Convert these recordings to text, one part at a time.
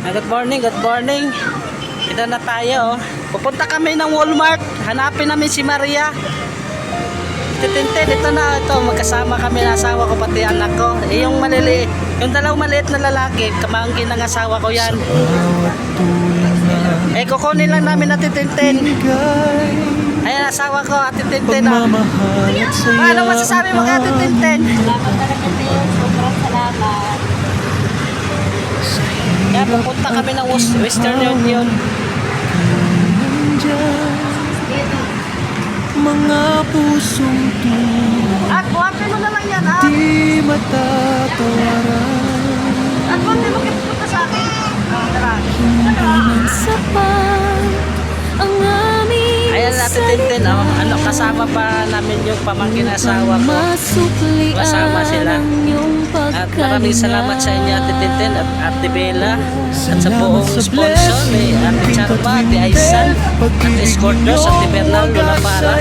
Good morning, good morning. Ito na tayo. Pupunta kami ng Walmart. Hanapin namin si Maria. Titintin, ito na. Ito, magkasama kami ng asawa ko pati anak ko. Yung maliliit, yung dalawang maliit na lalaki, kamangkin ng asawa ko yan. Kukunin lang namin na titintin. Ayan, asawa ko, Ate Tintin. Ano masasabi mo kay Ate Tintin? Salamat talaga sa'yo. Sobrang salamat. Kaya pupunta kami ng Western Union. Mga pusong At buhatin mo na lang yan, ha? di matatawaran. At buhatin mo kipunta sa akin. Tara. Ang sapat ang aming Ayan natin Tintin, oh. Ano, kasama pa namin yung pamangkin na asawa ko. masuklian Kasama sila. ang iyong At maraming salamat sa inyo Ate Tintin at Ate Bella at sa buong sponsor ni Ate Charma, Ate Aisan, Ate Scorpios, Ate Bernal, Lola Para.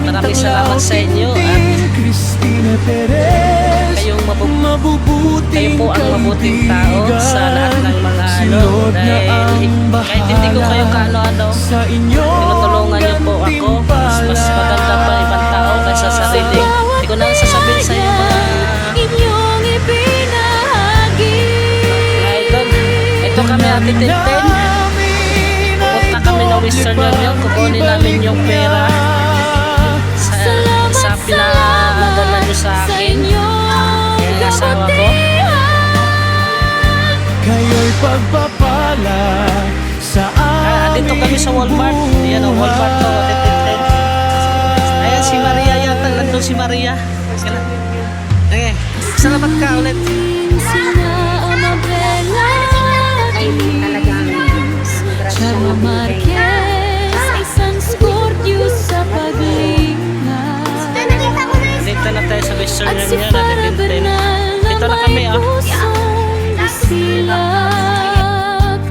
Maraming salamat sa inyo at Cristina Perez, kayo po mabubuting ang mabuting tao sa lahat ng mga ano dahil kahit hindi ko kayo kaano-ano sa inyo tinutulungan niyo po ako mas maganda pa ibang tao kaysa sa sarili. Hindi ko na sasabihin sa iyo mga inyong ibinahagi. idol. Ito kami Ate Tintin. Pupunta kami ng Western Union. Kukunin namin yung pera sa pinadala nyo sa akin. Yung asawa ko. Kayo'y pagpapala sa Dito kami sa Walmart. Ayan ang Walmart to. Ate Tintin. Ayan si Maria yata. Nandun si Maria. Okay. Salamat ka ulit. Charma Marquez, isang Scorpio sa paglingas. Dito na tayo sa Western At si Union. Ate Tintin. Dito na kami ah. Silak,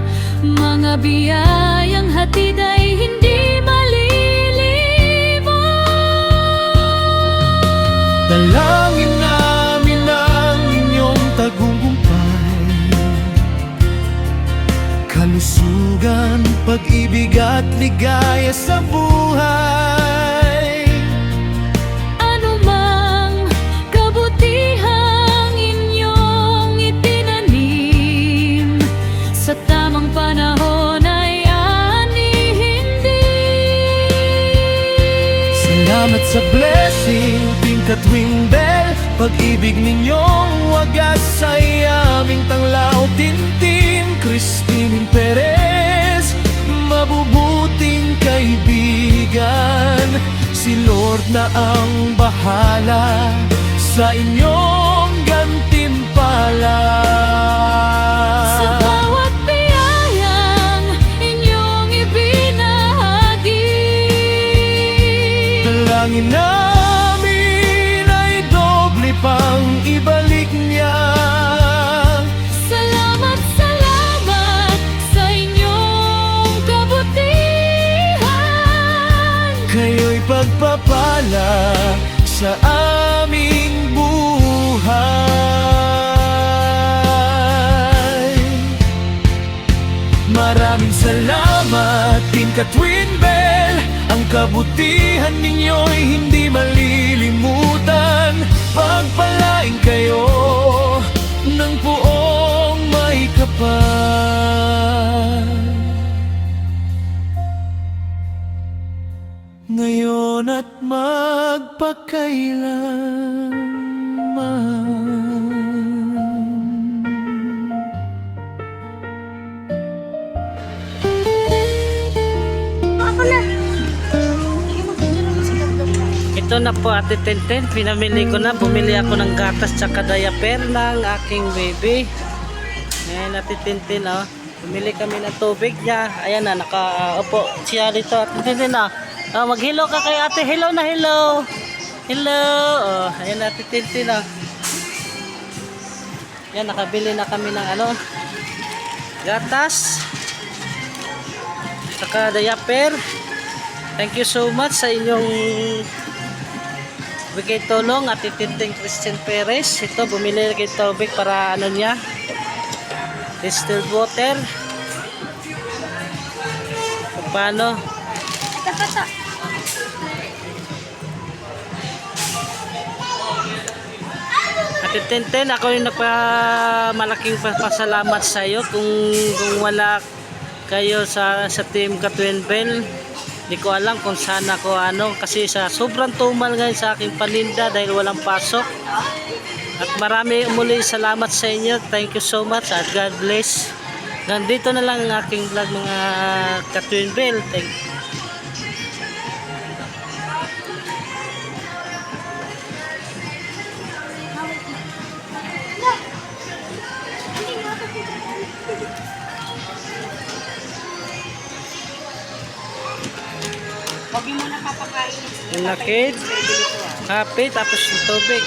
mga biyayang hatid ay hindi malilimutan. Dalangin namin ang inyong tagumpay, kalusugan, pag-ibig at ligaya sa buhay. Anumang kabutihang inyong itinanim, sa tamang panahon ay anihin din. Salamat sa blessing, tingkat wing bell, pag-ibig ninyong wagas ay aming tanglaw. Tintin, Cristina Perez, mabubuting kaibigan. Si Lord na ang bahala sa inyong gantimpala. Sa bawat biyayang inyong ibinahagi, dalangin namin ay doble pang ibalik niya. Salamat, salamat sa inyong kabutihan. Kayo'y pagpapala sa aming buhay. Maraming salamat, Team Katwin Bell. Ang kabutihan ninyo'y hindi malilimutan. Pagpalain kayo ng buong may kapal, ngayon at magpakailanman. Ito na po Ate Tintin, pinamili ko na, bumili ako ng gatas tsaka diaper ng aking baby. Ayan Ate Tintin oh. Bumili kami ng tubig niya. Ayan na, nakaupo siya dito Ate Tintin oh. Mag-hello ka kay ate, hello na hello. Hello, oh, ayan Ate Tintin oh. Ayan, nakabili na kami ng ano, gatas tsaka diaper. Thank you so much sa inyong bigay tulong Ate Tintin Cristina Perez. Ito bumili kay tubig para ano niya, distilled water. Paano? Ito pa to. Ate Tintin, ako yung malaking pasalamat sa iyo kung wala kayo sa team Katwin Bell. Hindi ko alam kung saan ako kasi sa sobrang tumal ngayon sa aking paninda dahil walang pasok. At marami muli salamat sa inyo. Thank you so much at God bless. Nandito na lang ang aking vlog mga Katwin Bell. Thank you. Huwag niyo muna papakain. Yung nakid, kape, tapos yung tubig.